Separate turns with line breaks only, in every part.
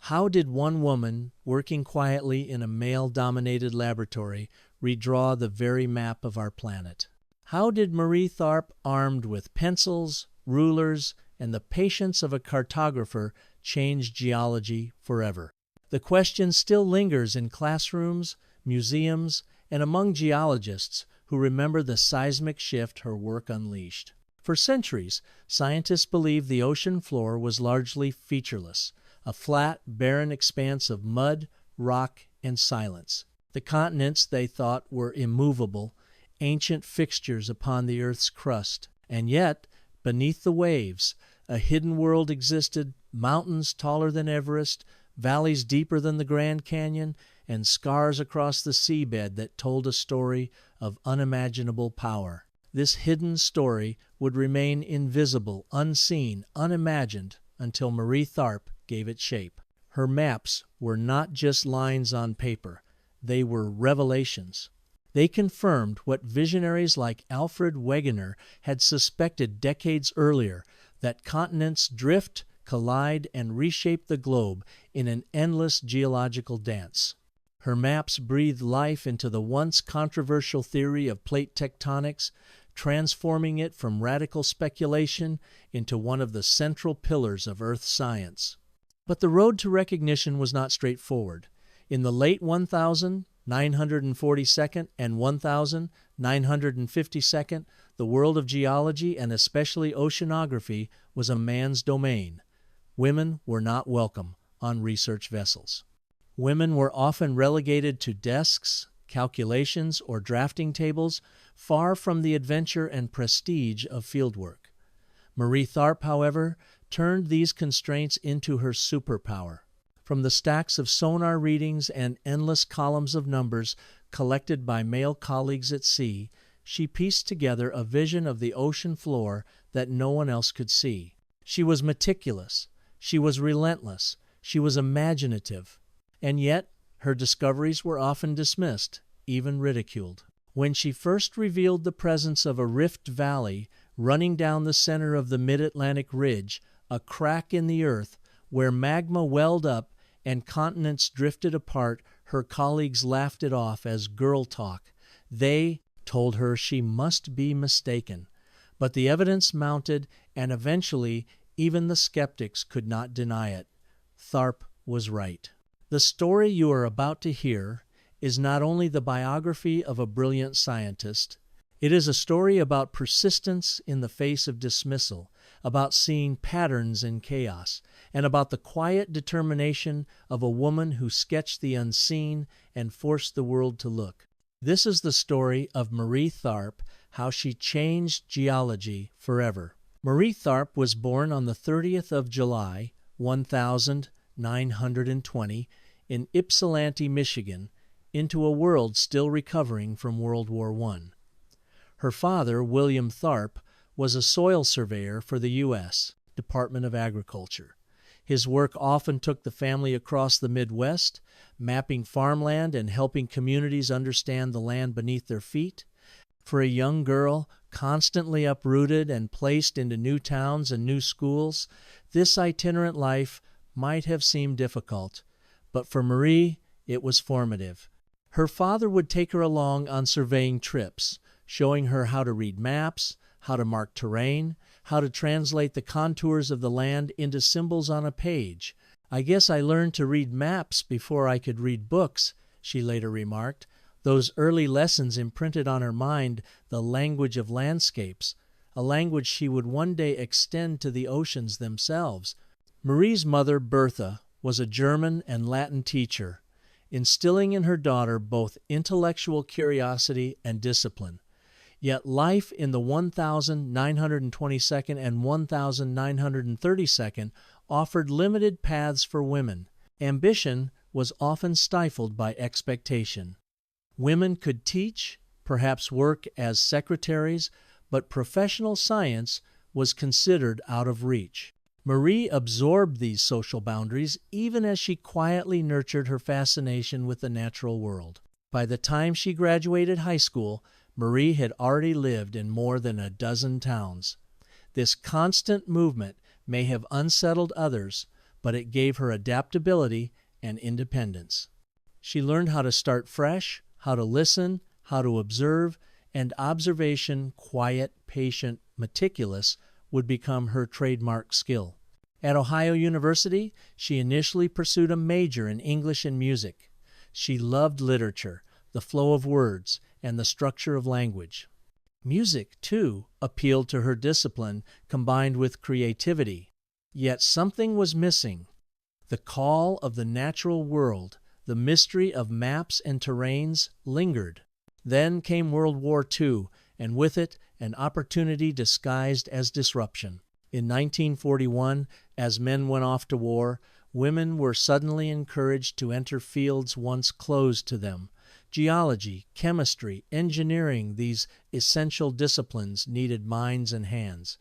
How did one woman, working quietly in a male-dominated laboratory, redraw the very map of our planet? How did Marie Tharp, armed with pencils, rulers, and the patience of a cartographer, change geology forever? The question still lingers in classrooms, museums, and among geologists who remember the seismic shift her work unleashed. For centuries, scientists believed the ocean floor was largely featureless, a flat, barren expanse of mud, rock, and silence. The continents, they thought, were immovable, ancient fixtures upon the Earth's crust. And yet, beneath the waves, a hidden world existed, mountains taller than Everest, valleys deeper than the Grand Canyon, and scars across the seabed that told a story of unimaginable power. This hidden story would remain invisible, unseen, unimagined, until Marie Tharp gave it shape. Her maps were not just lines on paper. They were revelations. They confirmed what visionaries like Alfred Wegener had suspected decades earlier, that continents drift, collide, and reshape the globe in an endless geological dance. Her maps breathed life into the once controversial theory of plate tectonics, transforming it from radical speculation into one of the central pillars of Earth science. But the road to recognition was not straightforward. In the late 1942nd and 1952nd, the world of geology, and especially oceanography, was a man's domain. Women were not welcome on research vessels. Women were often relegated to desks, calculations, or drafting tables, far from the adventure and prestige of fieldwork. Marie Tharp, however, turned these constraints into her superpower. From the stacks of sonar readings and endless columns of numbers collected by male colleagues at sea, she pieced together a vision of the ocean floor that no one else could see. She was meticulous. She was relentless. She was imaginative. And yet, her discoveries were often dismissed, even ridiculed. When she first revealed the presence of a rift valley running down the center of the mid-Atlantic ridge, a crack in the earth where magma welled up and continents drifted apart, her colleagues laughed it off as girl talk. They told her she must be mistaken. But the evidence mounted, and eventually even the skeptics could not deny it. Tharp was right. The story you are about to hear is not only the biography of a brilliant scientist, it is a story about persistence in the face of dismissal, about seeing patterns in chaos, and about the quiet determination of a woman who sketched the unseen and forced the world to look. This is the story of Marie Tharp, how she changed geology forever. Marie Tharp was born on the 30th of July, 1920, in Ypsilanti, Michigan, into a world still recovering from World War I. Her father, William Tharp, was a soil surveyor for the U.S. Department of Agriculture. His work often took the family across the Midwest, mapping farmland and helping communities understand the land beneath their feet. For a young girl, constantly uprooted and placed into new towns and new schools, this itinerant life might have seemed difficult, but for Marie, it was formative. Her father would take her along on surveying trips, showing her how to read maps, how to mark terrain, how to translate the contours of the land into symbols on a page. "I guess I learned to read maps before I could read books," she later remarked. Those early lessons imprinted on her mind the language of landscapes, a language she would one day extend to the oceans themselves. Marie's mother, Bertha, was a German and Latin teacher, instilling in her daughter both intellectual curiosity and discipline. Yet life in the 1922nd and 1932nd offered limited paths for women. Ambition was often stifled by expectation. Women could teach, perhaps work as secretaries, but professional science was considered out of reach. Marie absorbed these social boundaries even as she quietly nurtured her fascination with the natural world. By the time she graduated high school, Marie had already lived in more than a dozen towns. This constant movement may have unsettled others, but it gave her adaptability and independence. She learned how to start fresh, how to listen, how to observe, and observation, quiet, patient, meticulous, would become her trademark skill. At Ohio University, she initially pursued a major in English and music. She loved literature, the flow of words, and the structure of language. Music, too, appealed to her discipline, combined with creativity. Yet something was missing. The call of the natural world, the mystery of maps and terrains, lingered. Then came World War II, and with it, an opportunity disguised as disruption. In 1941, as men went off to war, women were suddenly encouraged to enter fields once closed to them. Geology, chemistry, engineering, these essential disciplines needed minds and hands.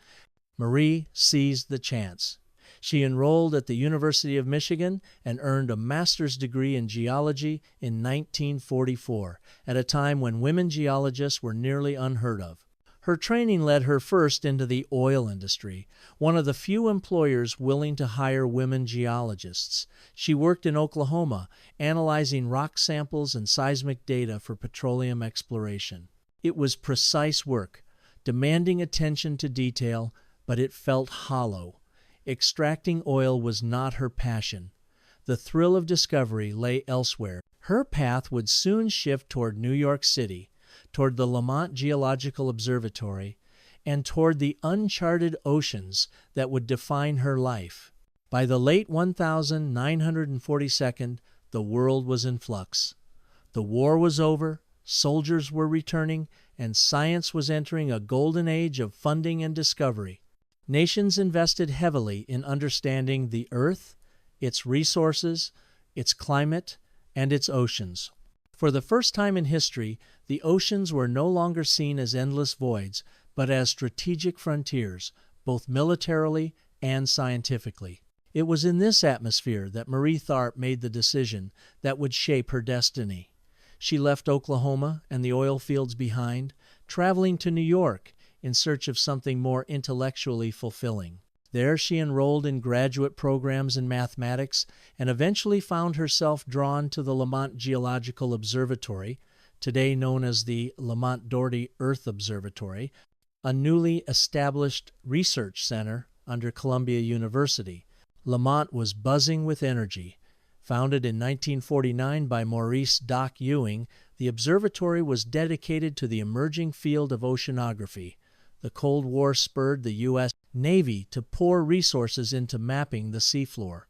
Marie seized the chance. She enrolled at the University of Michigan and earned a master's degree in geology in 1944, at a time when women geologists were nearly unheard of. Her training led her first into the oil industry, one of the few employers willing to hire women geologists. She worked in Oklahoma, analyzing rock samples and seismic data for petroleum exploration. It was precise work, demanding attention to detail, but it felt hollow. Extracting oil was not her passion. The thrill of discovery lay elsewhere. Her path would soon shift toward New York City, toward the Lamont Geological Observatory, and toward the uncharted oceans that would define her life. By the late 1942, the world was in flux. The war was over, soldiers were returning, and science was entering a golden age of funding and discovery. Nations invested heavily in understanding the Earth, its resources, its climate, and its oceans. For the first time in history, the oceans were no longer seen as endless voids, but as strategic frontiers, both militarily and scientifically. It was in this atmosphere that Marie Tharp made the decision that would shape her destiny. She left Oklahoma and the oil fields behind, traveling to New York in search of something more intellectually fulfilling. There she enrolled in graduate programs in mathematics and eventually found herself drawn to the Lamont Geological Observatory, today known as the Lamont Doherty Earth Observatory, a newly established research center under Columbia University. Lamont was buzzing with energy. Founded in 1949 by Maurice "Doc" Ewing, the observatory was dedicated to the emerging field of oceanography. The Cold War spurred the U.S. Navy to pour resources into mapping the seafloor.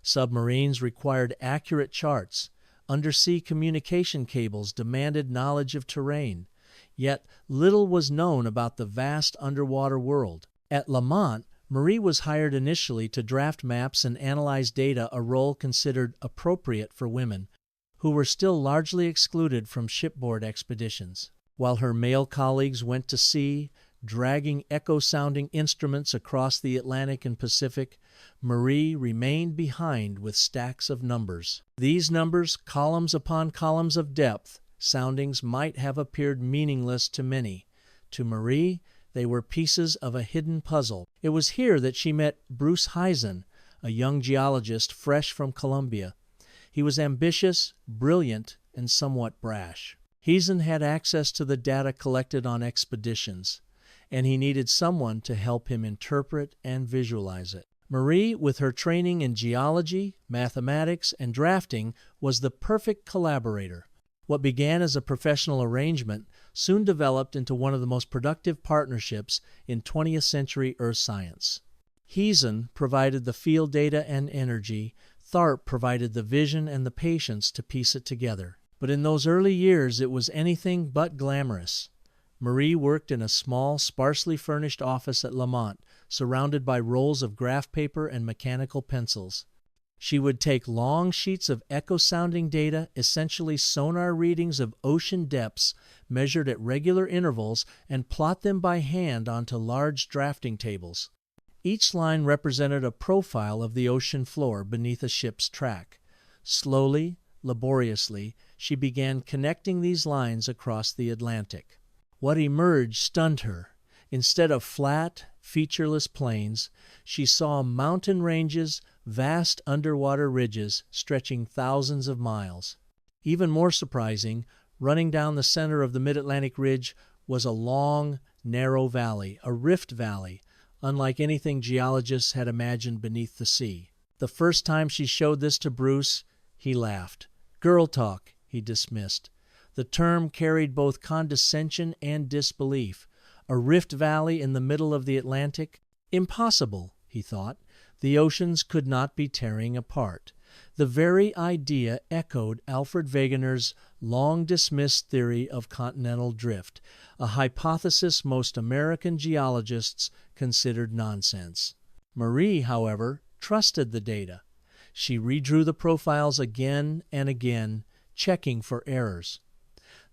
Submarines required accurate charts. Undersea communication cables demanded knowledge of terrain. Yet little was known about the vast underwater world. At Lamont, Marie was hired initially to draft maps and analyze data, a role considered appropriate for women, who were still largely excluded from shipboard expeditions. While her male colleagues went to sea, dragging echo-sounding instruments across the Atlantic and Pacific, Marie remained behind with stacks of numbers. These numbers, columns upon columns of depth, soundings might have appeared meaningless to many. To Marie, they were pieces of a hidden puzzle. It was here that she met Bruce Heisen, a young geologist fresh from Columbia. He was ambitious, brilliant, and somewhat brash. Heisen had access to the data collected on expeditions, and he needed someone to help him interpret and visualize it. Marie, with her training in geology, mathematics, and drafting, was the perfect collaborator. What began as a professional arrangement soon developed into one of the most productive partnerships in 20th century earth science. Heisen provided the field data and energy. Tharp provided the vision and the patience to piece it together. But in those early years, it was anything but glamorous. Marie worked in a small, sparsely furnished office at Lamont, surrounded by rolls of graph paper and mechanical pencils. She would take long sheets of echo-sounding data, essentially sonar readings of ocean depths measured at regular intervals, and plot them by hand onto large drafting tables. Each line represented a profile of the ocean floor beneath a ship's track. Slowly, laboriously, she began connecting these lines across the Atlantic. What emerged stunned her. Instead of flat, featureless plains, she saw mountain ranges, vast underwater ridges stretching thousands of miles. Even more surprising, running down the center of the Mid-Atlantic Ridge was a long, narrow valley, a rift valley, unlike anything geologists had imagined beneath the sea. The first time she showed this to Bruce, he laughed. "Girl talk," he dismissed. The term carried both condescension and disbelief. A rift valley in the middle of the Atlantic? Impossible, he thought. The oceans could not be tearing apart. The very idea echoed Alfred Wegener's long-dismissed theory of continental drift, a hypothesis most American geologists considered nonsense. Marie, however, trusted the data. She redrew the profiles again and again, checking for errors.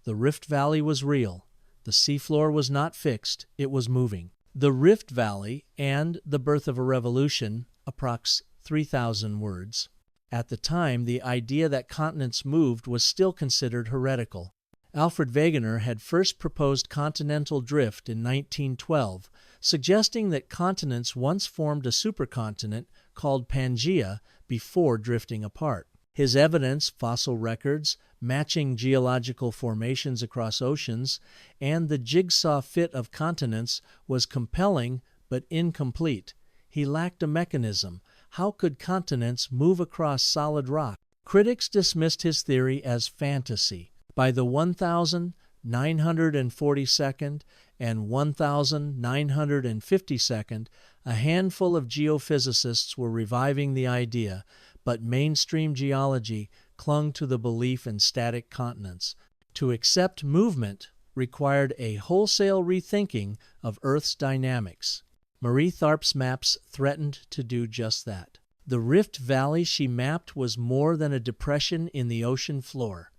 The Rift Valley was real. The seafloor was not fixed, it was moving. The Rift Valley and The Birth of a Revolution, approx. 3,000 words. At the time, the idea that continents moved was still considered heretical. Alfred Wegener had first proposed continental drift in 1912, suggesting that continents once formed a supercontinent called Pangaea before drifting apart. His evidence, fossil records, matching geological formations across oceans, and the jigsaw fit of continents was compelling but incomplete. He lacked a mechanism. How could continents move across solid rock? Critics dismissed his theory as fantasy. By the 1942nd and 1952nd, a handful of geophysicists were reviving the idea, but mainstream geology clung to the belief in static continents. To accept movement required a wholesale rethinking of Earth's dynamics. Marie Tharp's maps threatened to do just that. The Rift Valley she mapped was more than a depression in the ocean floor.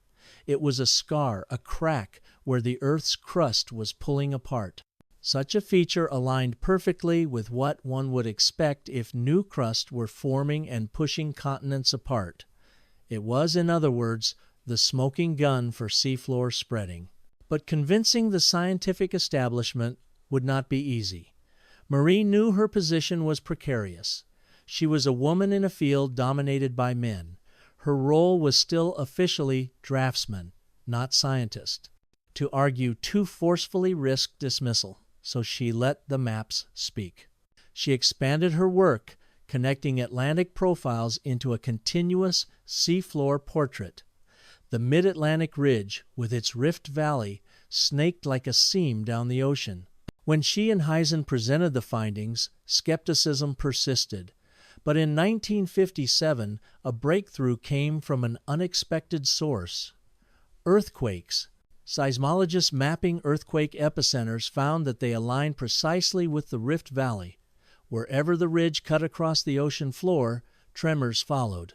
It was a scar, a crack, where the Earth's crust was pulling apart. Such a feature aligned perfectly with what one would expect if new crust were forming and pushing continents apart. It was, in other words, the smoking gun for seafloor spreading. But convincing the scientific establishment would not be easy. Marie knew her position was precarious. She was a woman in a field dominated by men. Her role was still officially draftsman, not scientist. To argue too forcefully risked dismissal, so she let the maps speak. She expanded her work, connecting Atlantic profiles into a continuous seafloor portrait. The Mid-Atlantic Ridge, with its Rift Valley, snaked like a seam down the ocean. When she and Heisen presented the findings, skepticism persisted. But in 1957, a breakthrough came from an unexpected source. Earthquakes. Seismologists mapping earthquake epicenters found that they aligned precisely with the Rift Valley. Wherever the ridge cut across the ocean floor, tremors followed.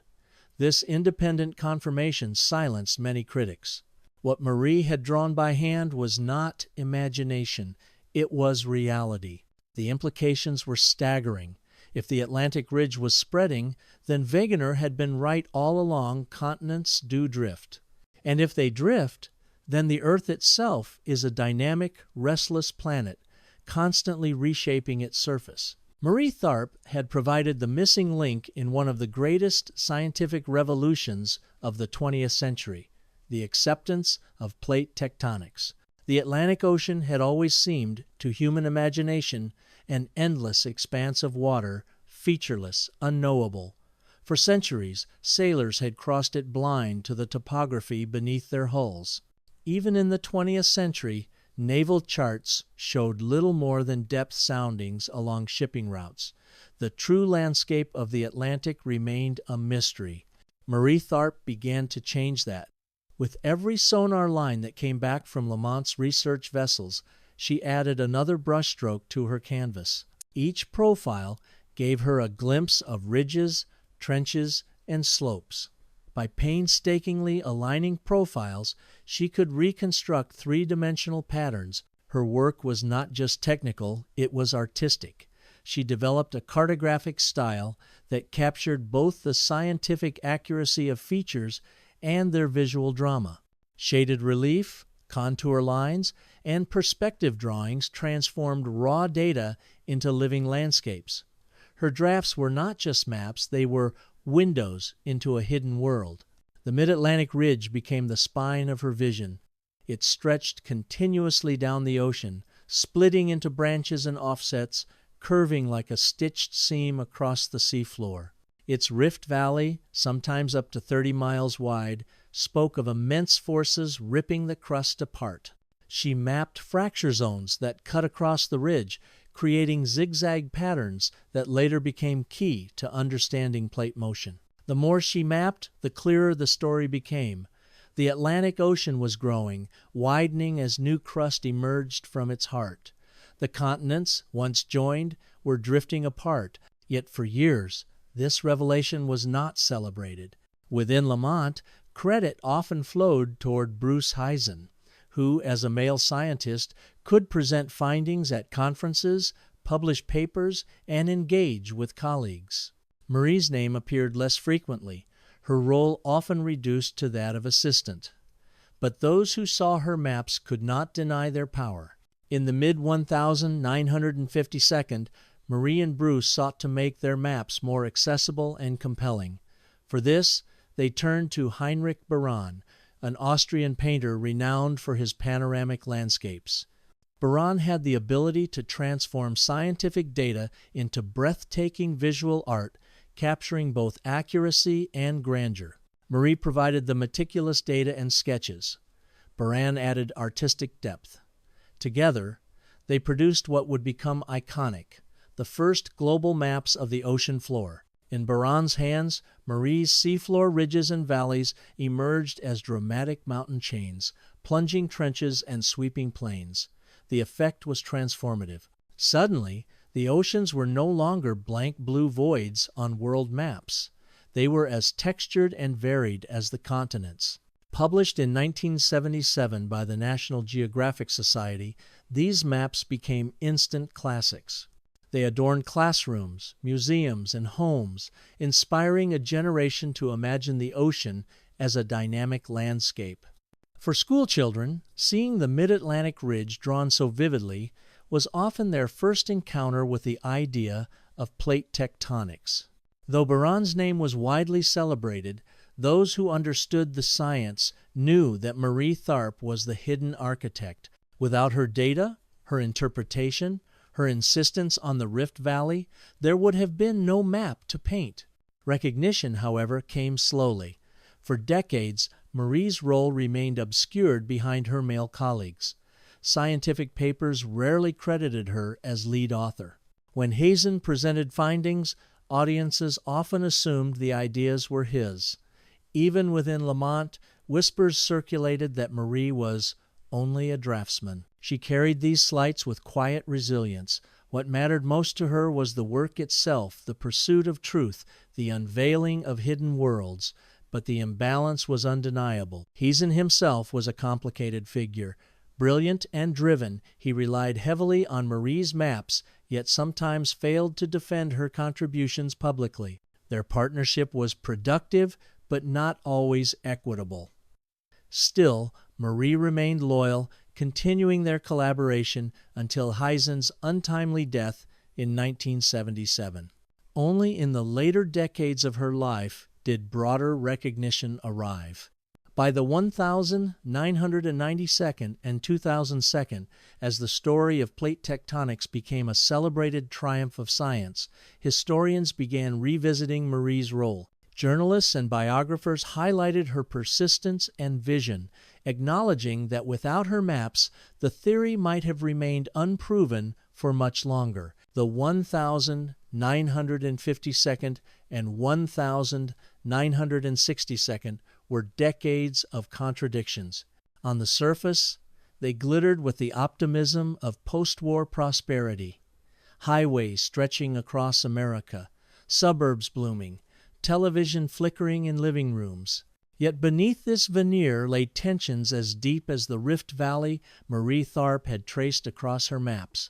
This independent confirmation silenced many critics. What Marie had drawn by hand was not imagination. It was reality. The implications were staggering. If the Atlantic Ridge was spreading, then Wegener had been right all along. Continents do drift. And if they drift, then the Earth itself is a dynamic, restless planet, constantly reshaping its surface. Marie Tharp had provided the missing link in one of the greatest scientific revolutions of the 20th century, the acceptance of plate tectonics. The Atlantic Ocean had always seemed, to human imagination, an endless expanse of water, featureless, unknowable. For centuries, sailors had crossed it blind to the topography beneath their hulls. Even in the 20th century, naval charts showed little more than depth soundings along shipping routes. The true landscape of the Atlantic remained a mystery. Marie Tharp began to change that. With every sonar line that came back from Lamont's research vessels, she added another brushstroke to her canvas. Each profile gave her a glimpse of ridges, trenches, and slopes. By painstakingly aligning profiles, she could reconstruct three-dimensional patterns. Her work was not just technical, it was artistic. She developed a cartographic style that captured both the scientific accuracy of features and their visual drama. Shaded relief, contour lines, and perspective drawings transformed raw data into living landscapes. Her drafts were not just maps, they were windows into a hidden world. The mid-Atlantic ridge became the spine of her vision. It stretched continuously down the ocean, splitting into branches and offsets, curving like a stitched seam across the seafloor. Its rift valley, sometimes up to 30 miles wide, spoke of immense forces ripping the crust apart. She mapped fracture zones that cut across the ridge, creating zigzag patterns that later became key to understanding plate motion. The more she mapped, the clearer the story became. The Atlantic Ocean was growing, widening as new crust emerged from its heart. The continents, once joined, were drifting apart, yet for years this revelation was not celebrated. Within Lamont, credit often flowed toward Bruce Heisen, who, as a male scientist, could present findings at conferences, publish papers, and engage with colleagues. Marie's name appeared less frequently, her role often reduced to that of assistant. But those who saw her maps could not deny their power. In the mid-1952, Marie and Bruce sought to make their maps more accessible and compelling. For this, they turned to Heinrich Baran, an Austrian painter renowned for his panoramic landscapes. Baran had the ability to transform scientific data into breathtaking visual art, capturing both accuracy and grandeur. Marie provided the meticulous data and sketches. Baran added artistic depth. Together, they produced what would become iconic, the first global maps of the ocean floor. In Baran's hands, Marie's seafloor ridges and valleys emerged as dramatic mountain chains, plunging trenches and sweeping plains. The effect was transformative. Suddenly, the oceans were no longer blank blue voids on world maps. They were as textured and varied as the continents. Published in 1977 by the National Geographic Society, these maps became instant classics. They adorned classrooms, museums, and homes, inspiring a generation to imagine the ocean as a dynamic landscape. For schoolchildren, seeing the Mid-Atlantic ridge drawn so vividly was often their first encounter with the idea of plate tectonics. Though Baran's name was widely celebrated, those who understood the science knew that Marie Tharp was the hidden architect. Without her data, her interpretation, her insistence on the Rift Valley, there would have been no map to paint. Recognition, however, came slowly. For decades, Marie's role remained obscured behind her male colleagues. Scientific papers rarely credited her as lead author. When Hazen presented findings, audiences often assumed the ideas were his. Even within Lamont, whispers circulated that Marie was only a draftsman. She carried these slights with quiet resilience. What mattered most to her was the work itself, the pursuit of truth, the unveiling of hidden worlds. But the imbalance was undeniable. Hazen himself was a complicated figure. Brilliant and driven, he relied heavily on Marie's maps, yet sometimes failed to defend her contributions publicly. Their partnership was productive, but not always equitable. Still, Marie remained loyal, continuing their collaboration until Heisen's untimely death in 1977. Only in the later decades of her life did broader recognition arrive. By the 1992nd and 2002nd, as the story of plate tectonics became a celebrated triumph of science, historians began revisiting Marie's role. Journalists and biographers highlighted her persistence and vision, acknowledging that without her maps, the theory might have remained unproven for much longer. The 1952nd and 1962nd were decades of contradictions. On the surface, they glittered with the optimism of post-war prosperity. Highways stretching across America, suburbs blooming, television flickering in living rooms. Yet beneath this veneer lay tensions as deep as the Rift Valley Marie Tharp had traced across her maps.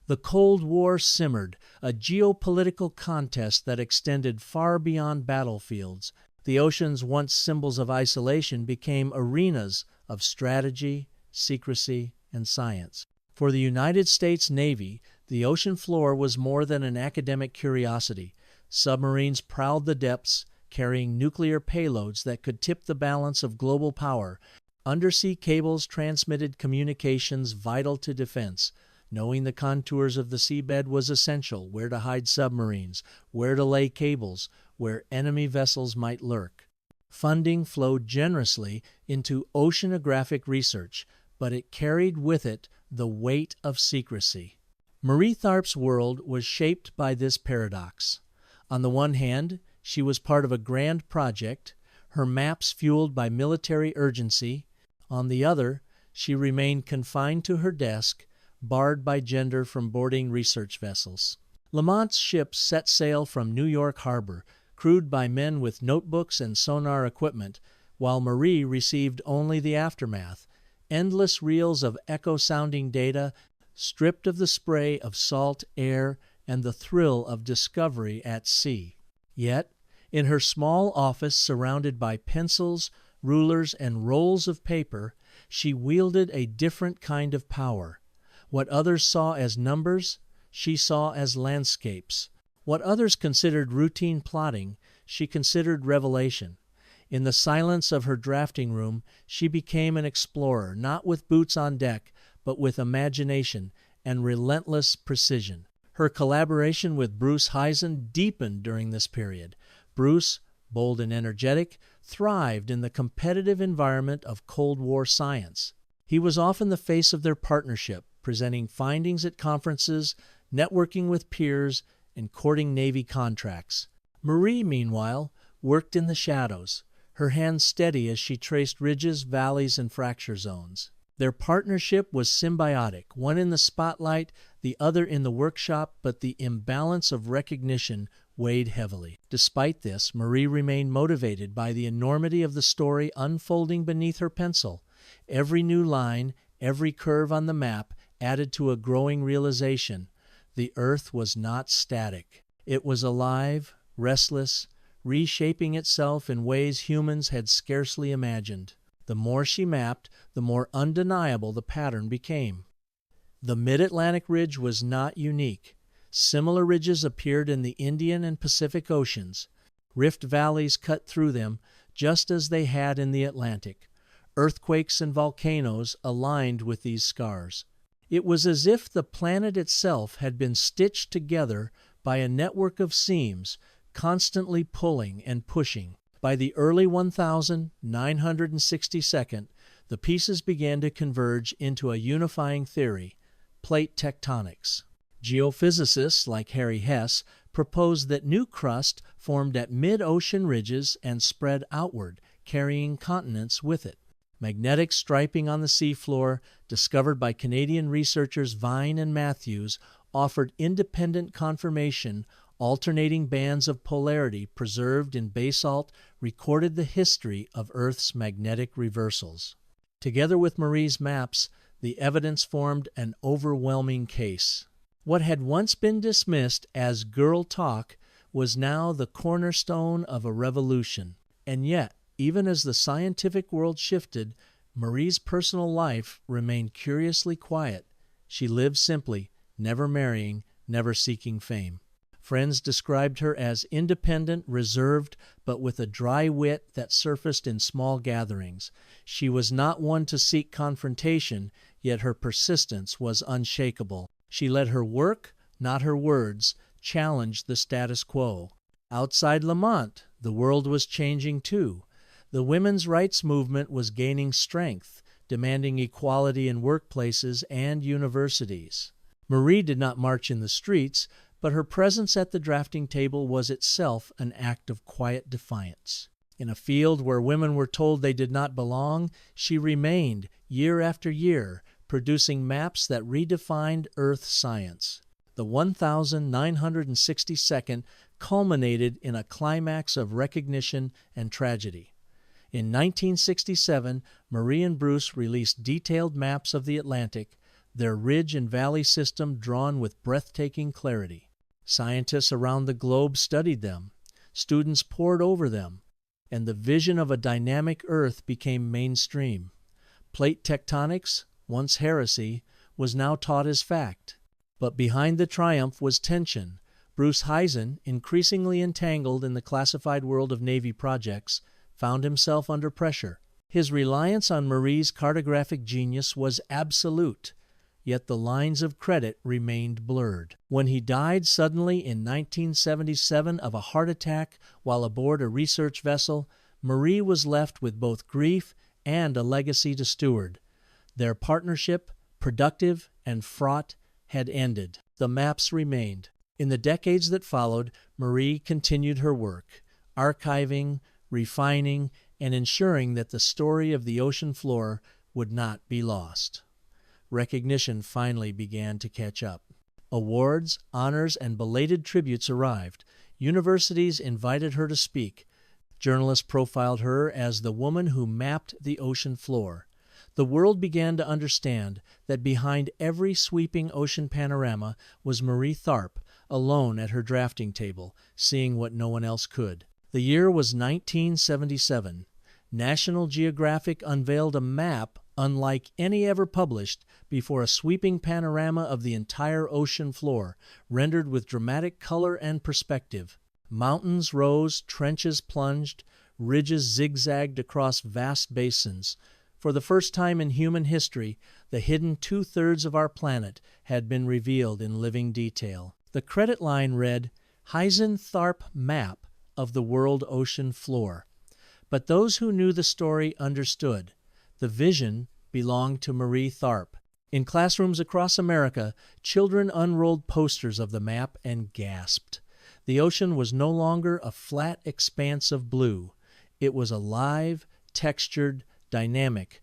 The Cold War simmered, a geopolitical contest that extended far beyond battlefields. The oceans, once symbols of isolation, became arenas of strategy, secrecy, and science. For the United States Navy, The ocean floor was more than an academic curiosity. Submarines prowled the depths, carrying nuclear payloads that could tip the balance of global power. Undersea cables transmitted communications vital to defense. Knowing the contours of the seabed was essential: where to hide submarines, where to lay cables, where enemy vessels might lurk. Funding flowed generously into oceanographic research, but it carried with it the weight of secrecy. Marie Tharp's world was shaped by this paradox. On the one hand, she was part of a grand project, her maps fueled by military urgency. On the other, she remained confined to her desk, barred by gender from boarding research vessels. Lamont's ships set sail from New York Harbor, crewed by men with notebooks and sonar equipment, while Marie received only the aftermath, endless reels of echo-sounding data, stripped of the spray of salt air and the thrill of discovery at sea. Yet, in her small office surrounded by pencils, rulers, and rolls of paper, she wielded a different kind of power. What others saw as numbers, she saw as landscapes. What others considered routine plotting, she considered revelation. In the silence of her drafting room, she became an explorer, not with boots on deck, but with imagination and relentless precision. Her collaboration with Bruce Heisen deepened during this period. Bruce, bold and energetic, thrived in the competitive environment of Cold War science. He was often the face of their partnership, presenting findings at conferences, networking with peers, and courting Navy contracts. Marie, meanwhile, worked in the shadows, her hands steady as she traced ridges, valleys, and fracture zones. Their partnership was symbiotic, one in the spotlight, the other in the workshop, but the imbalance of recognition weighed heavily. Despite this, Marie remained motivated by the enormity of the story unfolding beneath her pencil. Every new line, every curve on the map added to a growing realization: the Earth was not static. It was alive, restless, reshaping itself in ways humans had scarcely imagined. The more she mapped, the more undeniable the pattern became. The Mid-Atlantic Ridge was not unique. Similar ridges appeared in the Indian and Pacific Oceans. Rift valleys cut through them, just as they had in the Atlantic. Earthquakes and volcanoes aligned with these scars. It was as if the planet itself had been stitched together by a network of seams, constantly pulling and pushing. By the early 1962, the pieces began to converge into a unifying theory: plate tectonics. Geophysicists like Harry Hess proposed that new crust formed at mid-ocean ridges and spread outward, carrying continents with it. Magnetic striping on the seafloor, discovered by Canadian researchers Vine and Matthews, offered independent confirmation. Alternating bands of polarity preserved in basalt recorded the history of Earth's magnetic reversals. Together with Marie's maps, the evidence formed an overwhelming case. What had once been dismissed as girl talk was now the cornerstone of a revolution. And yet, even as the scientific world shifted, Marie's personal life remained curiously quiet. She lived simply, never marrying, never seeking fame. Friends described her as independent, reserved, but with a dry wit that surfaced in small gatherings. She was not one to seek confrontation, yet her persistence was unshakable. She let her work, not her words, challenge the status quo. Outside Lamont, the world was changing too. The women's rights movement was gaining strength, demanding equality in workplaces and universities. Marie did not march in the streets, but her presence at the drafting table was itself an act of quiet defiance. In a field where women were told they did not belong, she remained, year after year, producing maps that redefined Earth science. The 1962 culminated in a climax of recognition and tragedy. In 1967, Marie and Bruce released detailed maps of the Atlantic, their ridge and valley system drawn with breathtaking clarity. Scientists around the globe studied them, students pored over them, and the vision of a dynamic Earth became mainstream. Plate tectonics, once heresy, was now taught as fact. But behind the triumph was tension. Bruce Heisen, increasingly entangled in the classified world of Navy projects, found himself under pressure. His reliance on Marie's cartographic genius was absolute, yet the lines of credit remained blurred. When he died suddenly in 1977 of a heart attack while aboard a research vessel, Marie was left with both grief and a legacy to steward. Their partnership, productive and fraught, had ended. The maps remained. In the decades that followed, Marie continued her work, archiving, refining, and ensuring that the story of the ocean floor would not be lost. Recognition finally began to catch up. Awards, honors, and belated tributes arrived. Universities invited her to speak. Journalists profiled her as the woman who mapped the ocean floor. The world began to understand that behind every sweeping ocean panorama was Marie Tharp, alone at her drafting table, seeing what no one else could. The year was 1977. National Geographic unveiled a map unlike any ever published before a sweeping panorama of the entire ocean floor, rendered with dramatic color and perspective. Mountains rose, trenches plunged, ridges zigzagged across vast basins. For the first time in human history, the hidden two-thirds of our planet had been revealed in living detail. The credit line read, Heisen-Tharp Map of the World Ocean Floor. But those who knew the story understood. The vision belonged to Marie Tharp. In classrooms across America, children unrolled posters of the map and gasped. The ocean was no longer a flat expanse of blue. It was alive, textured, dynamic.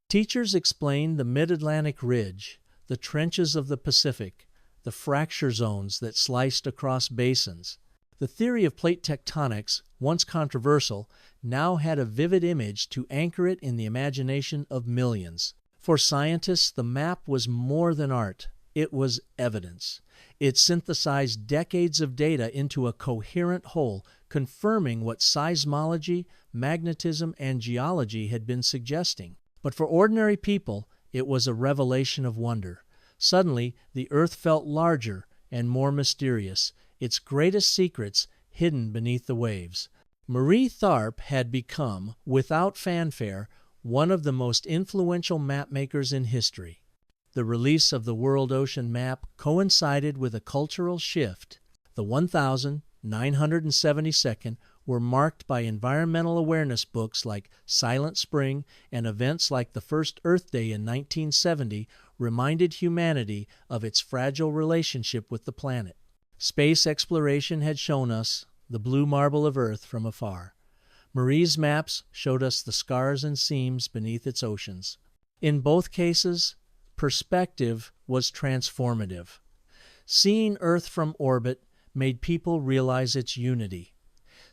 Teachers explained the mid-Atlantic ridge, the trenches of the Pacific, the fracture zones that sliced across basins. The theory of plate tectonics, once controversial, now had a vivid image to anchor it in the imagination of millions. For scientists, the map was more than art. It was evidence. It synthesized decades of data into a coherent whole, confirming what seismology, magnetism, and geology had been suggesting. But for ordinary people, it was a revelation of wonder. Suddenly, the Earth felt larger and more mysterious, its greatest secrets hidden beneath the waves. Marie Tharp had become, without fanfare, one of the most influential mapmakers in history. The release of the World Ocean Map coincided with a cultural shift. The 1,972nd were marked by environmental awareness books like Silent Spring, and events like the first Earth Day in 1970 reminded humanity of its fragile relationship with the planet. Space exploration had shown us the blue marble of Earth from afar. Marie's maps showed us the scars and seams beneath its oceans. In both cases, perspective was transformative. Seeing Earth from orbit made people realize its unity.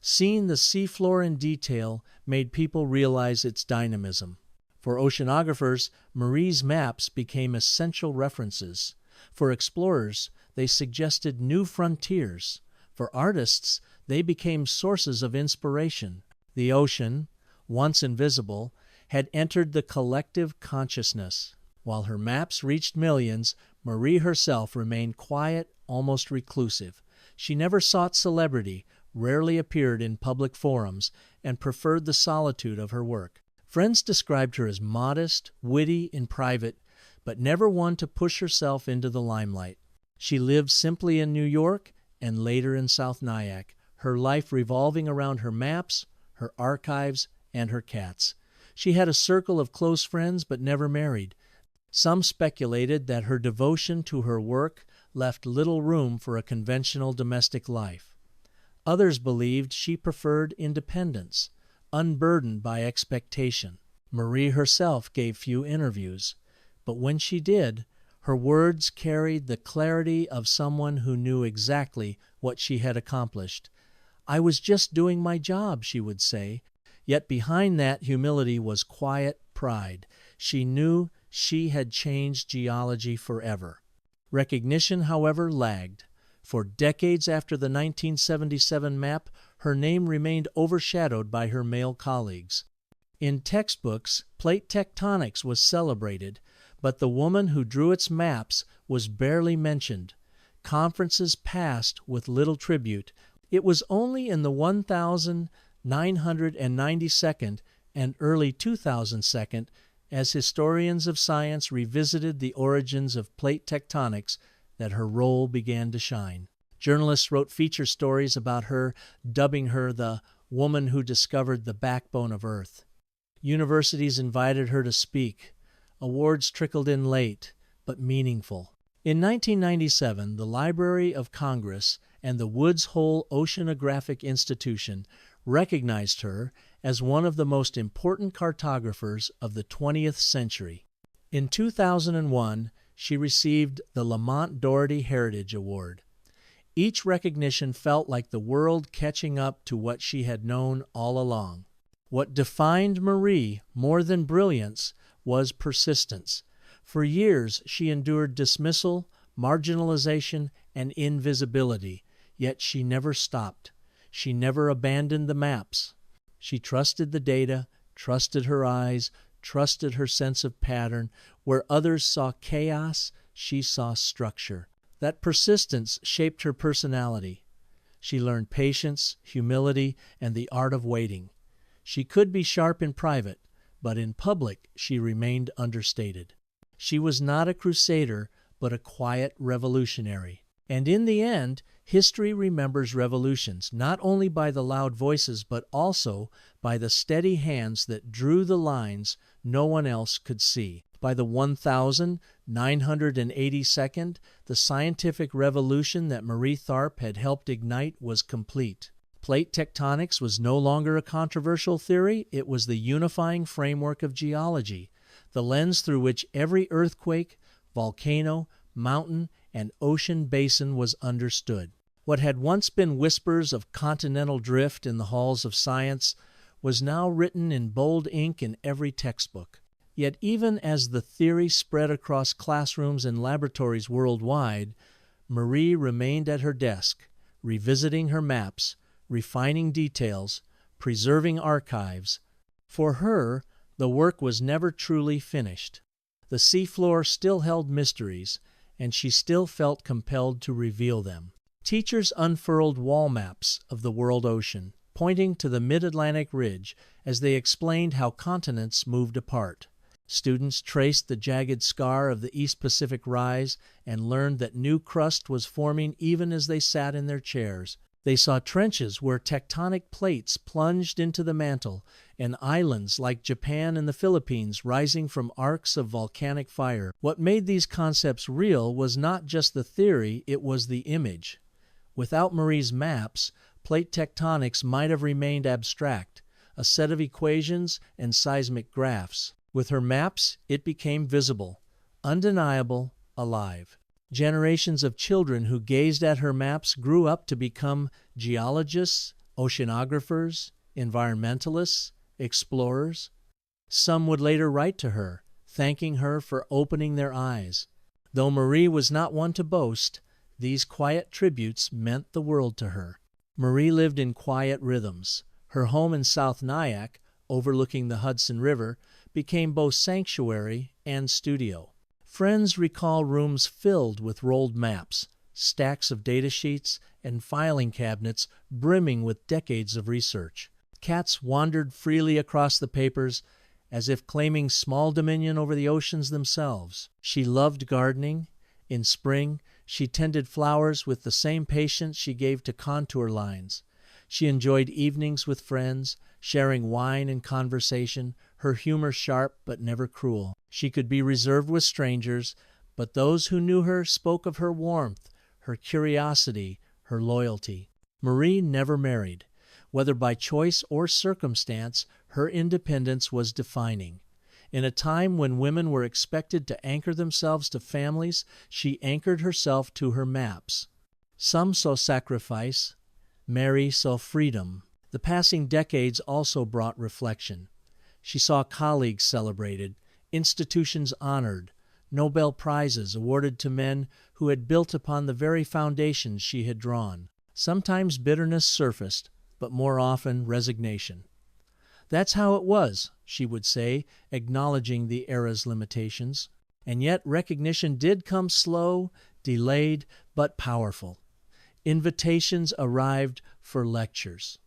Seeing the seafloor in detail made people realize its dynamism. For oceanographers, Marie's maps became essential references. For explorers, they suggested new frontiers. For artists, they became sources of inspiration. The ocean, once invisible, had entered the collective consciousness. While her maps reached millions, Marie herself remained quiet, almost reclusive. She never sought celebrity, rarely appeared in public forums, and preferred the solitude of her work. Friends described her as modest, witty in private, but never one to push herself into the limelight. She lived simply in New York and later in South Nyack, her life revolving around her maps, her archives, and her cats. She had a circle of close friends but never married. Some speculated that her devotion to her work left little room for a conventional domestic life. Others believed she preferred independence, unburdened by expectation. Marie herself gave few interviews, but when she did, her words carried the clarity of someone who knew exactly what she had accomplished. "I was just doing my job," she would say. Yet behind that humility was quiet pride. She knew she had changed geology forever. Recognition, however, lagged. For decades after the 1977 map, her name remained overshadowed by her male colleagues. In textbooks, plate tectonics was celebrated, But the woman who drew its maps was barely mentioned. Conferences passed with little tribute. It was only in the 1992nd and early 2002nd, as historians of science revisited the origins of plate tectonics, that her role began to shine. Journalists wrote feature stories about her, dubbing her the woman who discovered the backbone of Earth. Universities invited her to speak. Awards trickled in late, but meaningful. In 1997, the Library of Congress and the Woods Hole Oceanographic Institution recognized her as one of the most important cartographers of the 20th century. In 2001, she received the Lamont Doherty Heritage Award. Each recognition felt like the world catching up to what she had known all along. What defined Marie more than brilliance was persistence. For years, she endured dismissal, marginalization, and invisibility, yet she never stopped. She never abandoned the maps. She trusted the data, trusted her eyes, trusted her sense of pattern. Where others saw chaos, she saw structure. That persistence shaped her personality. She learned patience, humility, and the art of waiting. She could be sharp in private, but in public she remained understated. She was not a crusader, but a quiet revolutionary. And in the end, history remembers revolutions, not only by the loud voices, but also by the steady hands that drew the lines no one else could see. By the 1982nd, the scientific revolution that Marie Tharp had helped ignite was complete. Plate tectonics was no longer a controversial theory, it was the unifying framework of geology, the lens through which every earthquake, volcano, mountain, and ocean basin was understood. What had once been whispers of continental drift in the halls of science was now written in bold ink in every textbook. Yet even as the theory spread across classrooms and laboratories worldwide, Marie remained at her desk, revisiting her maps, refining details, preserving archives. For her, the work was never truly finished. The seafloor still held mysteries, and she still felt compelled to reveal them. Teachers unfurled wall maps of the world ocean, pointing to the mid-Atlantic ridge as they explained how continents moved apart. Students traced the jagged scar of the East Pacific rise and learned that new crust was forming even as they sat in their chairs. They saw trenches where tectonic plates plunged into the mantle, and islands like Japan and the Philippines rising from arcs of volcanic fire. What made these concepts real was not just the theory, it was the image. Without Marie's maps, plate tectonics might have remained abstract, a set of equations and seismic graphs. With her maps, it became visible, undeniable, alive. Generations of children who gazed at her maps grew up to become geologists, oceanographers, environmentalists, explorers. Some would later write to her, thanking her for opening their eyes. Though Marie was not one to boast, these quiet tributes meant the world to her. Marie lived in quiet rhythms. Her home in South Nyack, overlooking the Hudson River, became both sanctuary and studio. Friends recall rooms filled with rolled maps, stacks of data sheets, and filing cabinets brimming with decades of research. Cats wandered freely across the papers, as if claiming small dominion over the oceans themselves. She loved gardening. In spring, she tended flowers with the same patience she gave to contour lines. She enjoyed evenings with friends, sharing wine and conversation, her humor sharp but never cruel. She could be reserved with strangers, but those who knew her spoke of her warmth, her curiosity, her loyalty. Marie never married. Whether by choice or circumstance, her independence was defining. In a time when women were expected to anchor themselves to families, she anchored herself to her maps. Some saw sacrifice, Mary saw freedom. The passing decades also brought reflection. She saw colleagues celebrated, institutions honored, Nobel Prizes awarded to men who had built upon the very foundations she had drawn. Sometimes bitterness surfaced, but more often resignation. "That's how it was," she would say, acknowledging the era's limitations. And yet recognition did come slow, delayed, but powerful. Invitations arrived for lectures.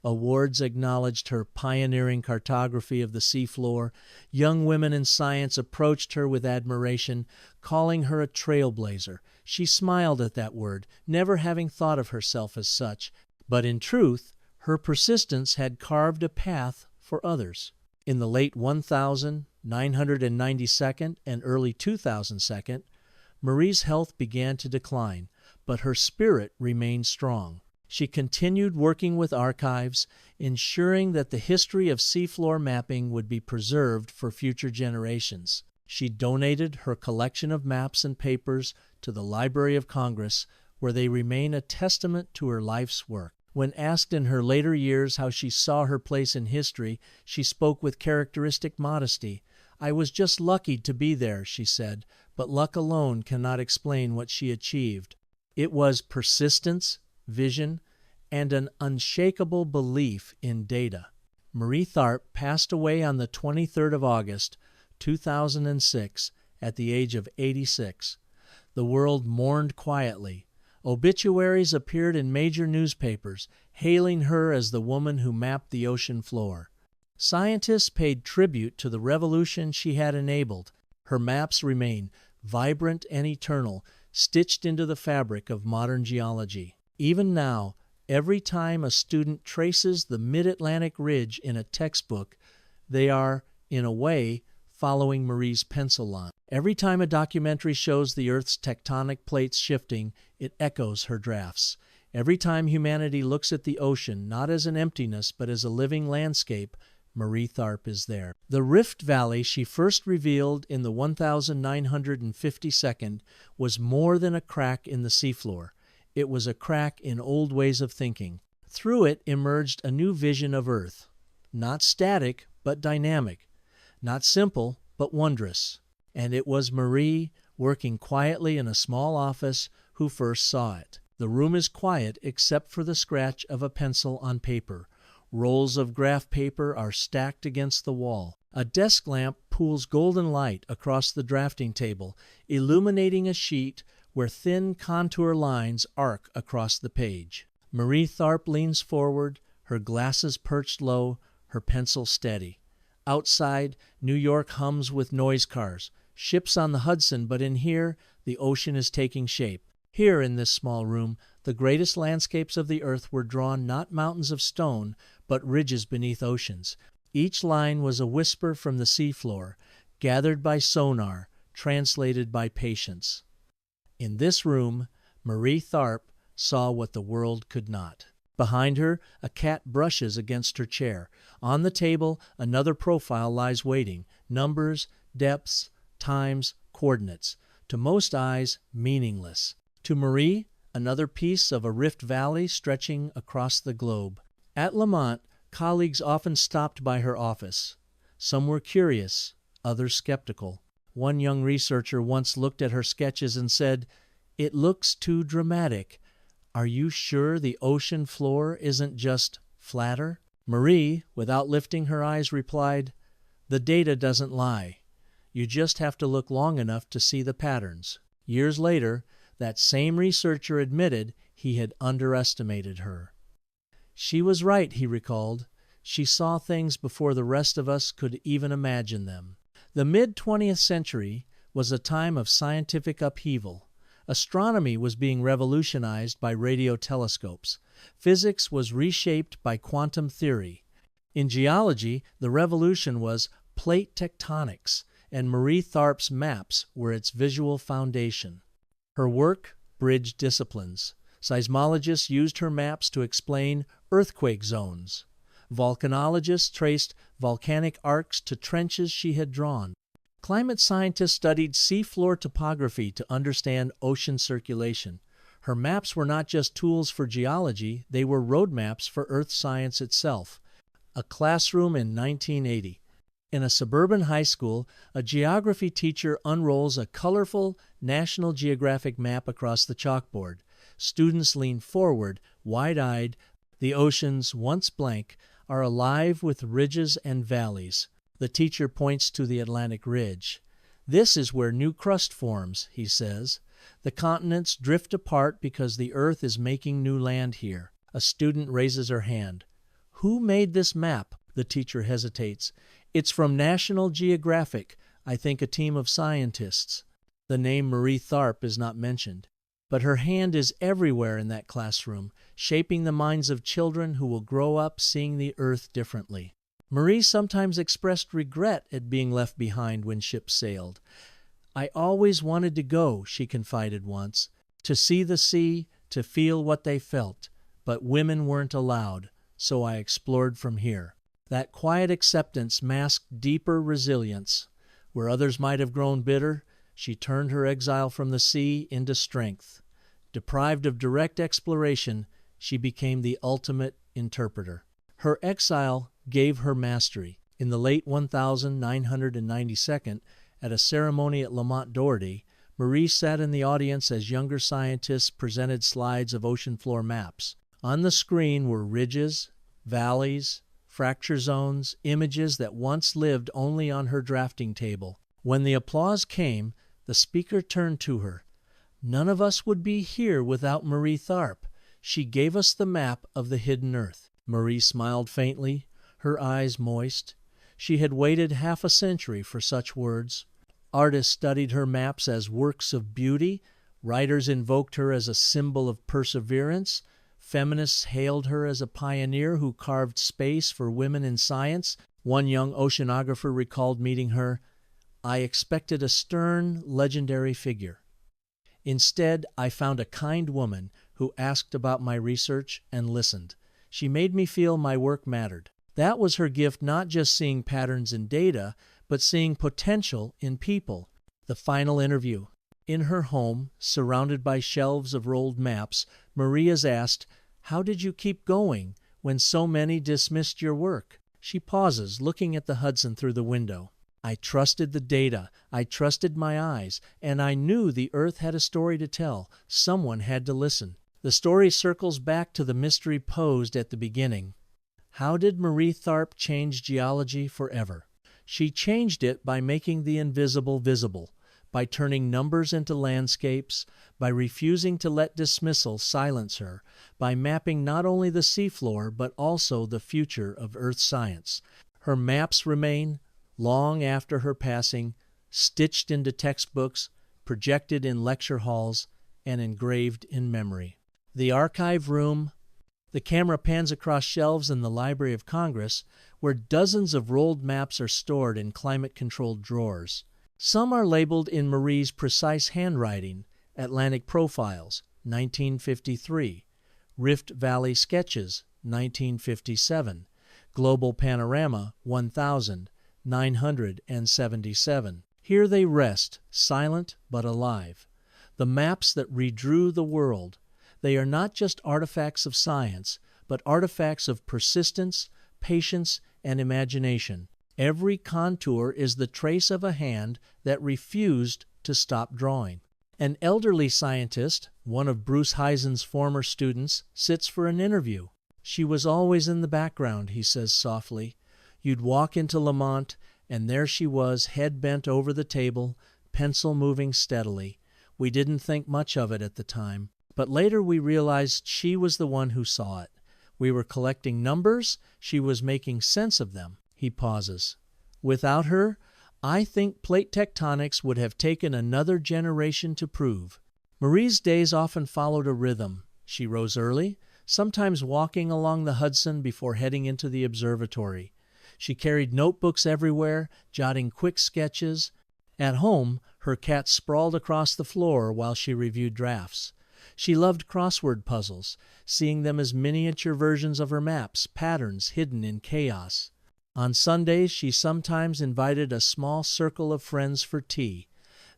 Awards acknowledged her pioneering cartography of the seafloor. Young women in science approached her with admiration, calling her a trailblazer. She smiled at that word, never having thought of herself as such. But in truth, her persistence had carved a path for others. In the late 1992 and early 2002, Marie's health began to decline, but her spirit remained strong. She continued working with archives, ensuring that the history of seafloor mapping would be preserved for future generations. She donated her collection of maps and papers to the Library of Congress, where they remain a testament to her life's work. When asked in her later years how she saw her place in history, she spoke with characteristic modesty. "I was just lucky to be there," she said, but luck alone cannot explain what she achieved. It was persistence, vision, and an unshakable belief in data. Marie Tharp passed away on the 23rd of August, 2006, at the age of 86. The world mourned quietly. Obituaries appeared in major newspapers, hailing her as the woman who mapped the ocean floor. Scientists paid tribute to the revolution she had enabled. Her maps remain vibrant and eternal, stitched into the fabric of modern geology. Even now, every time a student traces the Mid-Atlantic Ridge in a textbook, they are, in a way, following Marie's pencil line. Every time a documentary shows the Earth's tectonic plates shifting, it echoes her drafts. Every time humanity looks at the ocean, not as an emptiness, but as a living landscape, Marie Tharp is there. The Rift Valley she first revealed in the 1952nd was more than a crack in the seafloor. It was a crack in old ways of thinking. Through it emerged a new vision of Earth. Not static, but dynamic. Not simple, but wondrous. And it was Marie, working quietly in a small office, who first saw it. The room is quiet except for the scratch of a pencil on paper. Rolls of graph paper are stacked against the wall. A desk lamp pools golden light across the drafting table, illuminating a sheet where thin contour lines arc across the page. Marie Tharp leans forward, her glasses perched low, her pencil steady. Outside, New York hums with noise cars, ships on the Hudson, but in here, the ocean is taking shape. Here, in this small room, the greatest landscapes of the earth were drawn not mountains of stone, but ridges beneath oceans. Each line was a whisper from the seafloor, gathered by sonar, translated by patience. In this room, Marie Tharp saw what the world could not. Behind her, a cat brushes against her chair. On the table, another profile lies waiting. Numbers, depths, times, coordinates. To most eyes, meaningless. To Marie, another piece of a rift valley stretching across the globe. At Lamont, colleagues often stopped by her office. Some were curious, others skeptical. One young researcher once looked at her sketches and said, "It looks too dramatic. Are you sure the ocean floor isn't just flatter?" Marie, without lifting her eyes, replied, "The data doesn't lie. You just have to look long enough to see the patterns." Years later, that same researcher admitted he had underestimated her. She was right, he recalled. She saw things before the rest of us could even imagine them. The mid-20th century was a time of scientific upheaval. Astronomy was being revolutionized by radio telescopes. Physics was reshaped by quantum theory. In geology, the revolution was plate tectonics, and Marie Tharp's maps were its visual foundation. Her work bridged disciplines. Seismologists used her maps to explain earthquake zones. Volcanologists traced volcanic arcs to trenches she had drawn. Climate scientists studied seafloor topography to understand ocean circulation. Her maps were not just tools for geology, they were roadmaps for earth science itself. A classroom in 1980. In a suburban high school, a geography teacher unrolls a colorful National Geographic map across the chalkboard. Students lean forward, wide-eyed. The oceans, once blank, are alive with ridges and valleys. The teacher points to the Atlantic Ridge. This is where new crust forms, he says. The continents drift apart because the Earth is making new land here. A student raises her hand. Who made this map? The teacher hesitates. It's from National Geographic, I think a team of scientists. The name Marie Tharp is not mentioned. But her hand is everywhere in that classroom, shaping the minds of children who will grow up seeing the Earth differently. Marie sometimes expressed regret at being left behind when ships sailed. I always wanted to go, she confided once, to see the sea, to feel what they felt, but women weren't allowed, so I explored from here. That quiet acceptance masked deeper resilience. Where others might have grown bitter, she turned her exile from the sea into strength. Deprived of direct exploration, she became the ultimate interpreter. Her exile gave her mastery. In the late 1992, at a ceremony at Lamont Doherty, Marie sat in the audience as younger scientists presented slides of ocean floor maps. On the screen were ridges, valleys, fracture zones, images that once lived only on her drafting table. When the applause came, the speaker turned to her. None of us would be here without Marie Tharp. She gave us the map of the hidden Earth. Marie smiled faintly, her eyes moist. She had waited half a century for such words. Artists studied her maps as works of beauty. Writers invoked her as a symbol of perseverance. Feminists hailed her as a pioneer who carved space for women in science. One young oceanographer recalled meeting her. I expected a stern, legendary figure. Instead, I found a kind woman who asked about my research and listened. She made me feel my work mattered. That was her gift, not just seeing patterns in data, but seeing potential in people. The final interview. In her home, surrounded by shelves of rolled maps, Marie is asked, "How did you keep going when so many dismissed your work?" She pauses, looking at the Hudson through the window. I trusted the data, I trusted my eyes, and I knew the Earth had a story to tell. Someone had to listen. The story circles back to the mystery posed at the beginning. How did Marie Tharp change geology forever? She changed it by making the invisible visible, by turning numbers into landscapes, by refusing to let dismissal silence her, by mapping not only the seafloor but also the future of Earth science. Her maps remain, long after her passing, stitched into textbooks, projected in lecture halls, and engraved in memory. The archive room. The camera pans across shelves in the Library of Congress, where dozens of rolled maps are stored in climate-controlled drawers. Some are labeled in Marie's precise handwriting: Atlantic Profiles, 1953, Rift Valley Sketches, 1957, Global Panorama, 1977. Here they rest, silent but alive. The maps that redrew the world. They are not just artifacts of science, but artifacts of persistence, patience, and imagination. Every contour is the trace of a hand that refused to stop drawing. An elderly scientist, one of Bruce Heisen's former students, sits for an interview. She was always in the background, he says softly. You'd walk into Lamont, and there she was, head bent over the table, pencil moving steadily. We didn't think much of it at the time, but later we realized she was the one who saw it. We were collecting numbers, she was making sense of them. He pauses. Without her, I think plate tectonics would have taken another generation to prove. Marie's days often followed a rhythm. She rose early, sometimes walking along the Hudson before heading into the observatory. She carried notebooks everywhere, jotting quick sketches. At home, her cat sprawled across the floor while she reviewed drafts. She loved crossword puzzles, seeing them as miniature versions of her maps, patterns hidden in chaos. On Sundays, she sometimes invited a small circle of friends for tea.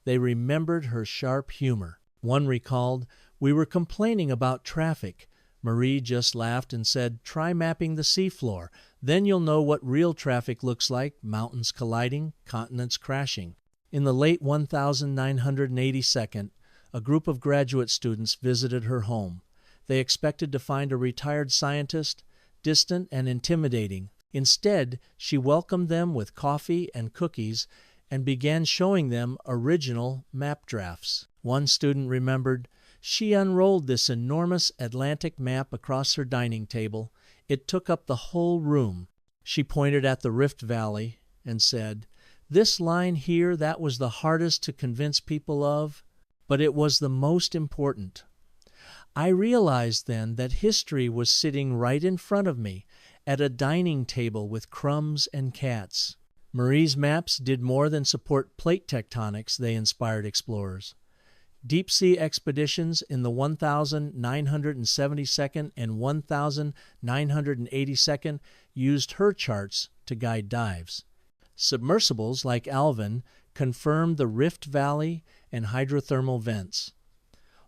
They remembered her sharp humor. One recalled, "We were complaining about traffic. Marie just laughed and said, 'Try mapping the seafloor. Then you'll know what real traffic looks like, mountains colliding, continents crashing.'" In the late 1982, a group of graduate students visited her home. They expected to find a retired scientist, distant and intimidating. Instead, she welcomed them with coffee and cookies and began showing them original map drafts. One student remembered, "She unrolled this enormous Atlantic map across her dining table. It took up the whole room. She pointed at the Rift Valley and said, 'This line here, that was the hardest to convince people of, but it was the most important.' I realized then that history was sitting right in front of me at a dining table with crumbs and cats." Marie's maps did more than support plate tectonics, they inspired explorers. Deep-sea expeditions in the 1972nd and 1982nd used her charts to guide dives. Submersibles like Alvin confirmed the Rift Valley and hydrothermal vents.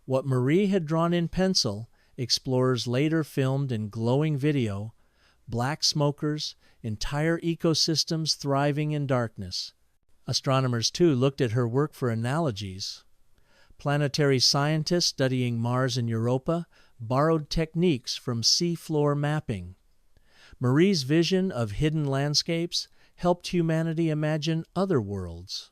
What Marie had drawn in pencil, explorers later filmed in glowing video: black smokers, entire ecosystems thriving in darkness. Astronomers, too, looked at her work for analogies. Planetary scientists studying Mars and Europa borrowed techniques from seafloor mapping. Marie's vision of hidden landscapes helped humanity imagine other worlds.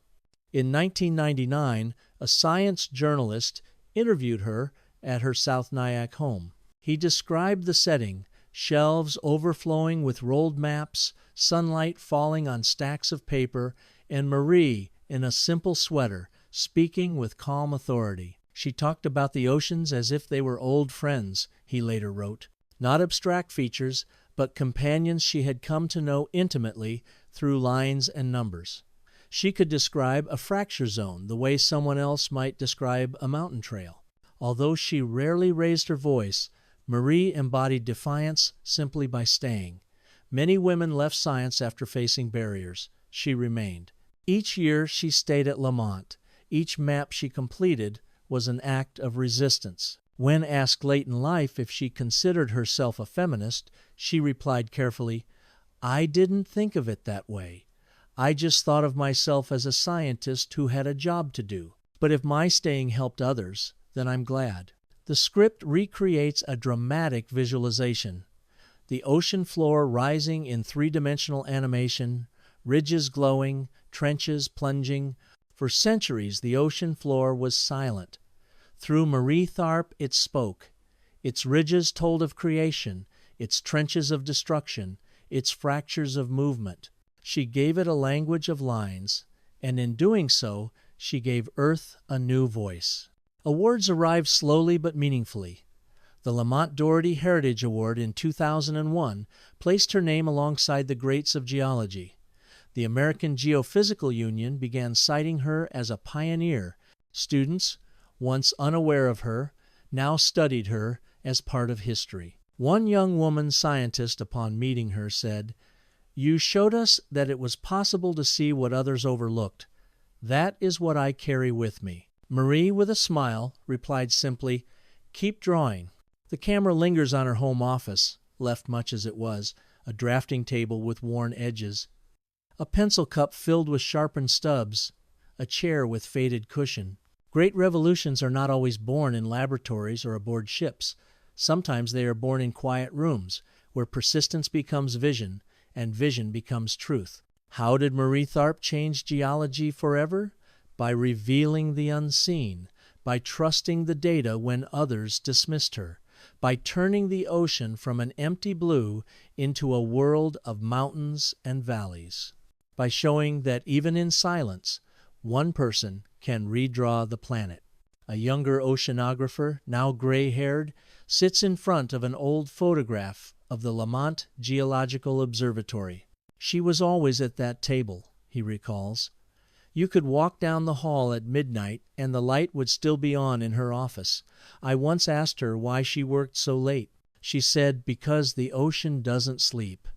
In 1999, a science journalist interviewed her at her South Nyack home. He described the setting: shelves overflowing with rolled maps, sunlight falling on stacks of paper, and Marie in a simple sweater, speaking with calm authority. She talked about the oceans as if they were old friends, he later wrote. Not abstract features, but companions she had come to know intimately through lines and numbers. She could describe a fracture zone the way someone else might describe a mountain trail. Although she rarely raised her voice, Marie embodied defiance simply by staying. Many women left science after facing barriers. She remained. Each year she stayed at Lamont. Each map she completed was an act of resistance. When asked late in life if she considered herself a feminist, she replied carefully, "I didn't think of it that way. I just thought of myself as a scientist who had a job to do. But if my staying helped others, then I'm glad." The script recreates a dramatic visualization: the ocean floor rising in three-dimensional animation, ridges glowing, trenches plunging. For centuries, the ocean floor was silent. Through Marie Tharp, it spoke. Its ridges told of creation, its trenches of destruction, its fractures of movement. She gave it a language of lines, and in doing so, she gave Earth a new voice. Awards arrived slowly but meaningfully. The Lamont Doherty Heritage Award in 2001 placed her name alongside the greats of geology. The American Geophysical Union began citing her as a pioneer. Students, once unaware of her, now studied her as part of history. One young woman scientist, upon meeting her, said, "You showed us that it was possible to see what others overlooked. That is what I carry with me." Marie, with a smile, replied simply, "Keep drawing." The camera lingers on her home office, left much as it was, a drafting table with worn edges, a pencil cup filled with sharpened stubs, a chair with faded cushion. Great revolutions are not always born in laboratories or aboard ships. Sometimes they are born in quiet rooms, where persistence becomes vision, and vision becomes truth. How did Marie Tharp change geology forever? By revealing the unseen, by trusting the data when others dismissed her, by turning the ocean from an empty blue into a world of mountains and valleys, by showing that even in silence, one person can redraw the planet. A younger oceanographer, now gray-haired, sits in front of an old photograph of the Lamont Geological Observatory. "She was always at that table," he recalls. "You could walk down the hall at midnight and the light would still be on in her office. I once asked her why she worked so late. She said, 'Because the ocean doesn't sleep.'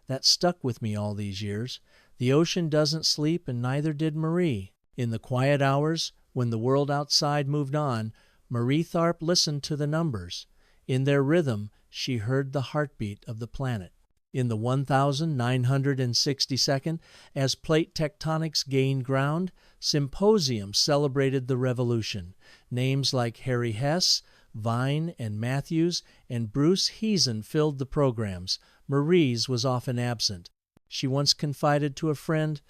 That stuck with me all these years. The ocean doesn't sleep, and neither did Marie. In the quiet hours, when the world outside moved on, Marie Tharp listened to the numbers. In their rhythm, she heard the heartbeat of the planet." In the 1962nd, as plate tectonics gained ground, symposiums celebrated the revolution. Names like Harry Hess, Vine, and Matthews, and Bruce Heason filled the programs. Marie's was often absent. She once confided to a friend,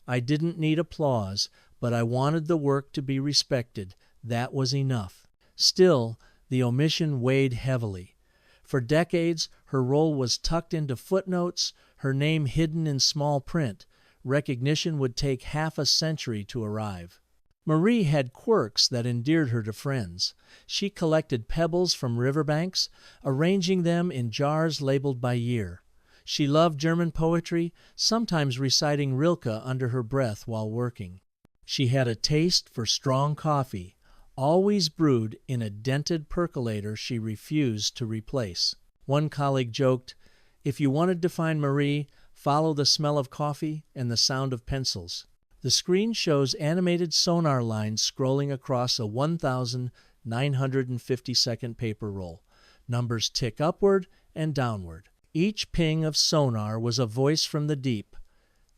I didn't need applause, but I wanted the work to be respected. That was enough. Still, the omission weighed heavily. For decades, her role was tucked into footnotes, her name hidden in small print. Recognition would take half a century to arrive. Marie had quirks that endeared her to friends. She collected pebbles from riverbanks, arranging them in jars labeled by year. She loved German poetry, sometimes reciting Rilke under her breath while working. She had a taste for strong coffee, always brewed in a dented percolator she refused to replace. One colleague joked, "If you wanted to find Marie, follow the smell of coffee and the sound of pencils." The screen shows animated sonar lines scrolling across a 1,950-second paper roll. Numbers tick upward and downward. Each ping of sonar was a voice from the deep,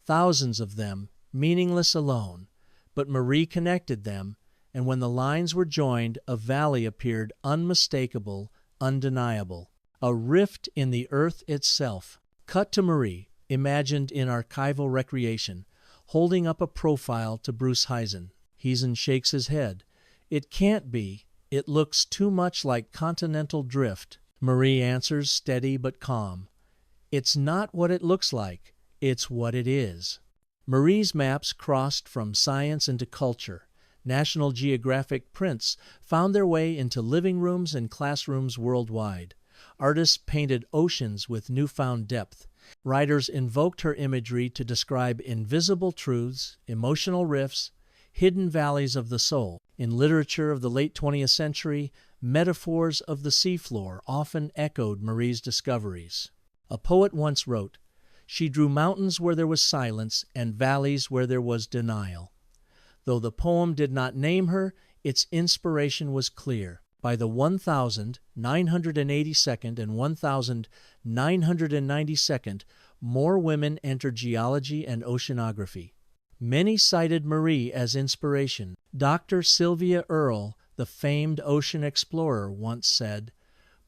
thousands of them, meaningless alone. But Marie connected them, and when the lines were joined, a valley appeared unmistakable, undeniable. A rift in the earth itself. Cut to Marie, imagined in archival recreation, holding up a profile to Bruce Heisen. Heisen shakes his head. "It can't be. It looks too much like continental drift." Marie answers, steady but calm. "It's not what it looks like. It's what it is." Marie's maps crossed from science into culture. National Geographic prints found their way into living rooms and classrooms worldwide. Artists painted oceans with newfound depth. Writers invoked her imagery to describe invisible truths, emotional rifts, hidden valleys of the soul. In literature of the late 20th century, metaphors of the seafloor often echoed Marie's discoveries. A poet once wrote, "She drew mountains where there was silence and valleys where there was denial." Though the poem did not name her, its inspiration was clear. By the 1,982nd and 1,992nd, more women entered geology and oceanography. Many cited Marie as inspiration. Dr. Sylvia Earle, the famed ocean explorer, once said,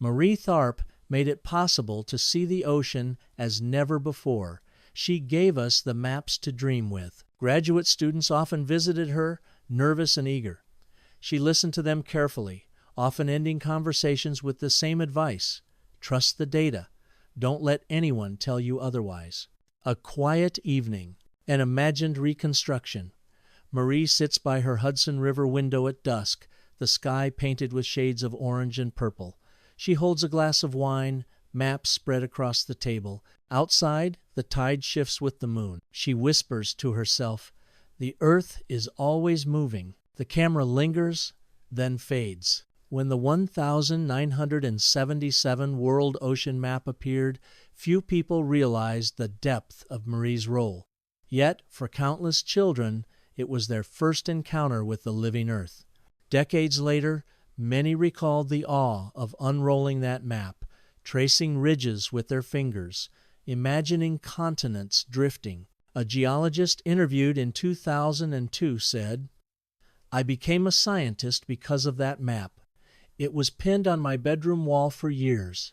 "Marie Tharp made it possible to see the ocean as never before. She gave us the maps to dream with." Graduate students often visited her, nervous and eager. She listened to them carefully, often ending conversations with the same advice: trust the data. Don't let anyone tell you otherwise. A quiet evening, an imagined reconstruction. Marie sits by her Hudson River window at dusk, the sky painted with shades of orange and purple. She holds a glass of wine, maps spread across the table. Outside, the tide shifts with the moon. She whispers to herself, "The earth is always moving." The camera lingers, then fades. When the 1,977 World Ocean Map appeared, few people realized the depth of Marie's role. Yet, for countless children, it was their first encounter with the living earth. Decades later, many recalled the awe of unrolling that map, tracing ridges with their fingers, imagining continents drifting. A geologist interviewed in 2002 said, "I became a scientist because of that map. It was pinned on my bedroom wall for years.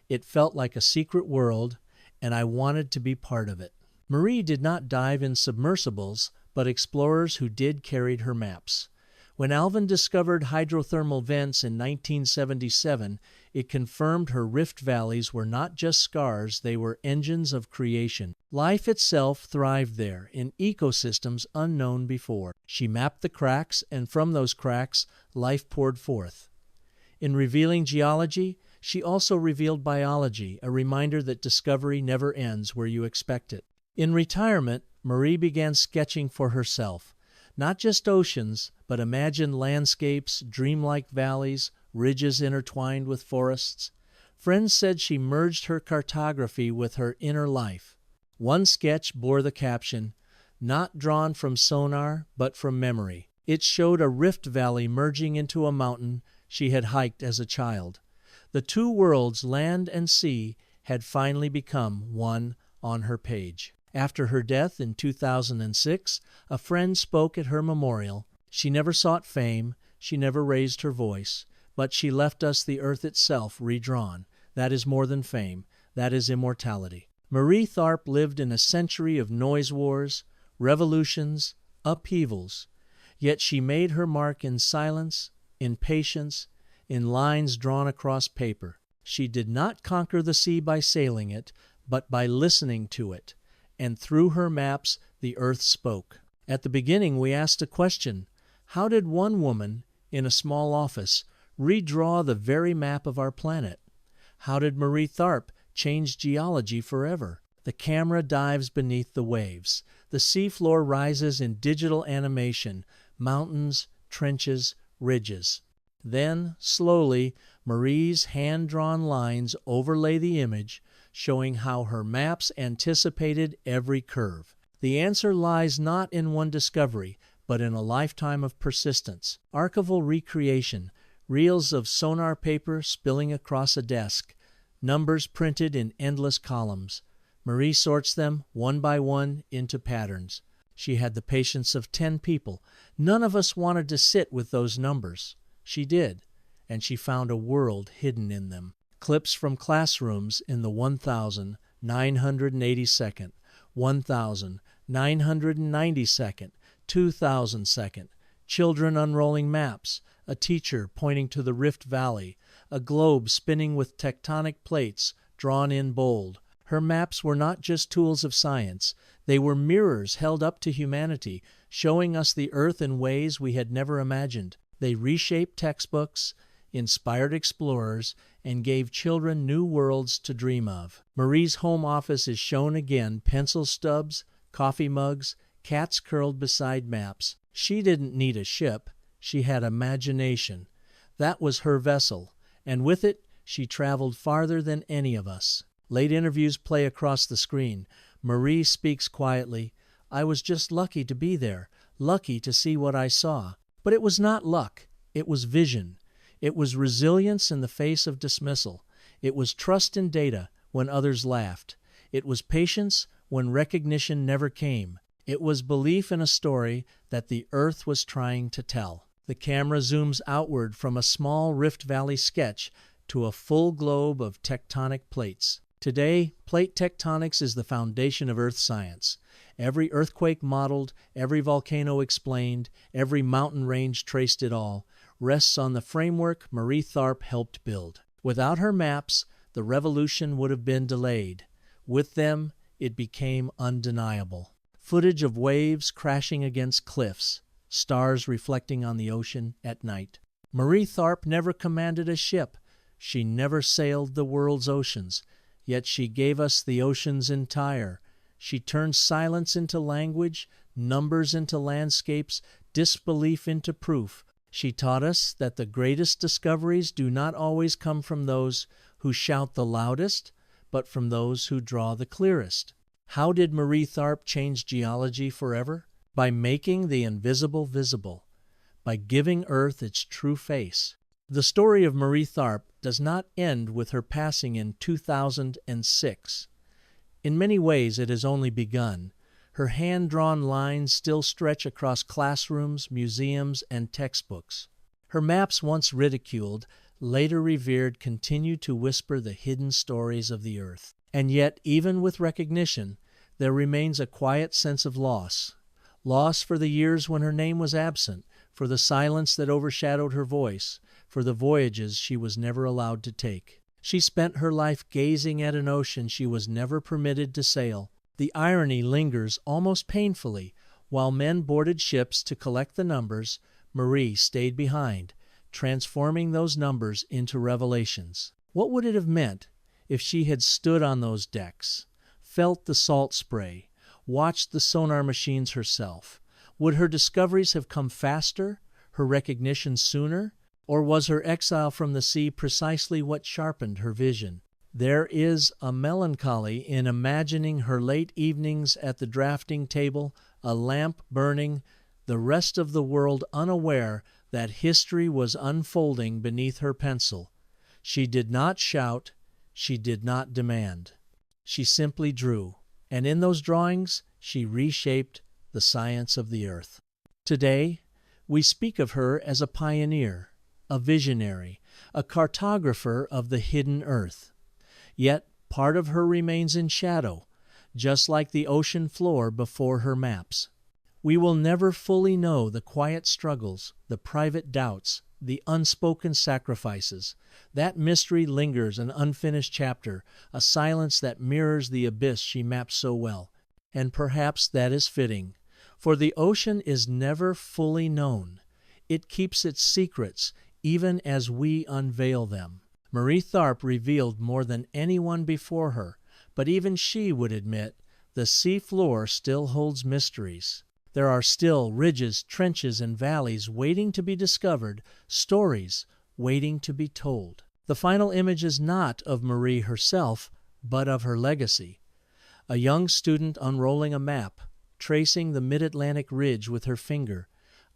It felt like a secret world, and I wanted to be part of it." Marie did not dive in submersibles, but explorers who did carried her maps. When Alvin discovered hydrothermal vents in 1977, it confirmed her rift valleys were not just scars, they were engines of creation. Life itself thrived there, in ecosystems unknown before. She mapped the cracks, and from those cracks, life poured forth. In revealing geology, she also revealed biology, a reminder that discovery never ends where you expect it. In retirement, Marie began sketching for herself. Not just oceans, but imagined landscapes, dreamlike valleys, ridges intertwined with forests. Friends said she merged her cartography with her inner life. One sketch bore the caption, "Not drawn from sonar, but from memory." It showed a rift valley merging into a mountain she had hiked as a child. The two worlds, land and sea, had finally become one on her page. After her death in 2006, a friend spoke at her memorial. She never sought fame, she never raised her voice, but she left us the earth itself redrawn. That is more than fame, that is immortality. Marie Tharp lived in a century of noise wars, revolutions, upheavals. Yet she made her mark in silence, in patience, in lines drawn across paper. She did not conquer the sea by sailing it, but by listening to it, and through her maps the earth spoke. At the beginning we asked a question: how did one woman, in a small office, redraw the very map of our planet? How did Marie Tharp change geology forever? The camera dives beneath the waves. The seafloor rises in digital animation, mountains, trenches, ridges. Then, slowly, Marie's hand-drawn lines overlay the image, showing how her maps anticipated every curve. The answer lies not in one discovery, but in a lifetime of persistence. Archival recreation, reels of sonar paper spilling across a desk, numbers printed in endless columns. Marie sorts them, one by one, into patterns. She had the patience of 10 people. None of us wanted to sit with those numbers. She did, and she found a world hidden in them. Clips from classrooms in the 1,982nd, 1,992nd, 2,002nd, children unrolling maps, a teacher pointing to the Rift Valley, a globe spinning with tectonic plates drawn in bold. Her maps were not just tools of science. They were mirrors held up to humanity, showing us the earth in ways we had never imagined. They reshaped textbooks, inspired explorers, and gave children new worlds to dream of. Marie's home office is shown again: pencil stubs, coffee mugs, cats curled beside maps. She didn't need a ship. She had imagination. That was her vessel, and with it she traveled farther than any of us. Late interviews play across the screen. Marie speaks quietly. I was just lucky to be there, lucky to see what I saw. But it was not luck. It was vision. It was resilience in the face of dismissal. It was trust in data when others laughed. It was patience when recognition never came. It was belief in a story that the earth was trying to tell. The camera zooms outward from a small Rift Valley sketch to a full globe of tectonic plates. Today, plate tectonics is the foundation of earth science. Every earthquake modeled, every volcano explained, every mountain range traced it all, rests on the framework Marie Tharp helped build. Without her maps, the revolution would have been delayed. With them, it became undeniable. Footage of waves crashing against cliffs, stars reflecting on the ocean at night. Marie Tharp never commanded a ship. She never sailed the world's oceans. Yet she gave us the oceans entire. She turned silence into language, numbers into landscapes, disbelief into proof. She taught us that the greatest discoveries do not always come from those who shout the loudest, but from those who draw the clearest. How did Marie Tharp change geology forever? By making the invisible visible, by giving Earth its true face. The story of Marie Tharp does not end with her passing in 2006. In many ways it has only begun. Her hand-drawn lines still stretch across classrooms, museums, and textbooks. Her maps, once ridiculed, later revered, continue to whisper the hidden stories of the earth. And yet, even with recognition, there remains a quiet sense of loss. Loss for the years when her name was absent, for the silence that overshadowed her voice, for the voyages she was never allowed to take. She spent her life gazing at an ocean she was never permitted to sail. The irony lingers almost painfully. While men boarded ships to collect the numbers, Marie stayed behind, transforming those numbers into revelations. What would it have meant if she had stood on those decks, felt the salt spray, watched the sonar machines herself? Would her discoveries have come faster, her recognition sooner? Or was her exile from the sea precisely what sharpened her vision? There is a melancholy in imagining her late evenings at the drafting table, a lamp burning, the rest of the world unaware that history was unfolding beneath her pencil. She did not shout, she did not demand. She simply drew, and in those drawings she reshaped the science of the earth. Today, we speak of her as a pioneer, a visionary, a cartographer of the hidden earth. Yet part of her remains in shadow. just like the ocean floor before her maps. We will never fully know the quiet struggles, the private doubts, the unspoken sacrifices. That mystery lingers, an unfinished chapter, a silence that mirrors the abyss she maps so well. And perhaps that is fitting, for the ocean is never fully known. It keeps its secrets, even as we unveil them. Marie Tharp revealed more than anyone before her, but even she would admit the sea floor still holds mysteries. There are still ridges, trenches, and valleys waiting to be discovered, stories waiting to be told. The final image is not of Marie herself, but of her legacy. A young student unrolling a map, tracing the mid-Atlantic ridge with her finger,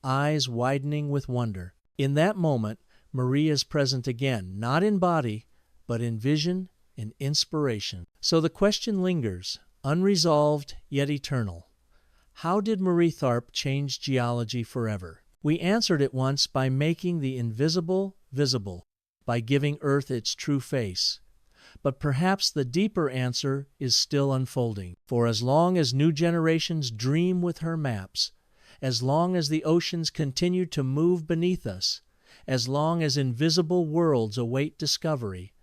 eyes widening with wonder. In that moment, Marie is present again, not in body, but in vision and inspiration. So the question lingers, unresolved yet eternal. How did Marie Tharp change geology forever? We answered it once by making the invisible visible, by giving Earth its true face. But perhaps the deeper answer is still unfolding. For as long as new generations dream with her maps, as long as the oceans continue to move beneath us, as long as invisible worlds await discovery,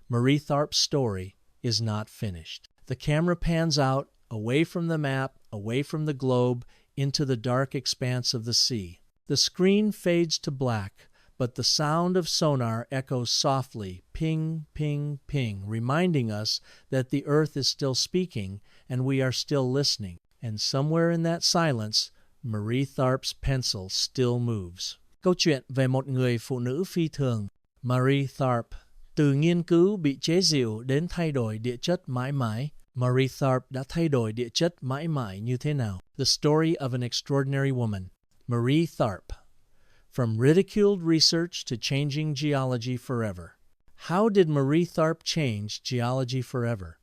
Marie Tharp's story is not finished. The camera pans out, away from the map, away from the globe, into the dark expanse of the sea. The screen fades to black, but the sound of sonar echoes softly, ping, ping, ping, reminding us that the Earth is still speaking and we are still listening. And somewhere in that silence, Marie Tharp's pencil still moves. Câu chuyện về một người phụ nữ phi thường, Marie Tharp, từ nghiên cứu bị chế giễu đến thay đổi địa chất mãi mãi. Marie Tharp đã thay đổi địa chất mãi mãi như thế nào? The Story of an Extraordinary Woman. Marie Tharp. From Ridiculed Research to Changing Geology Forever. How did Marie Tharp change geology forever?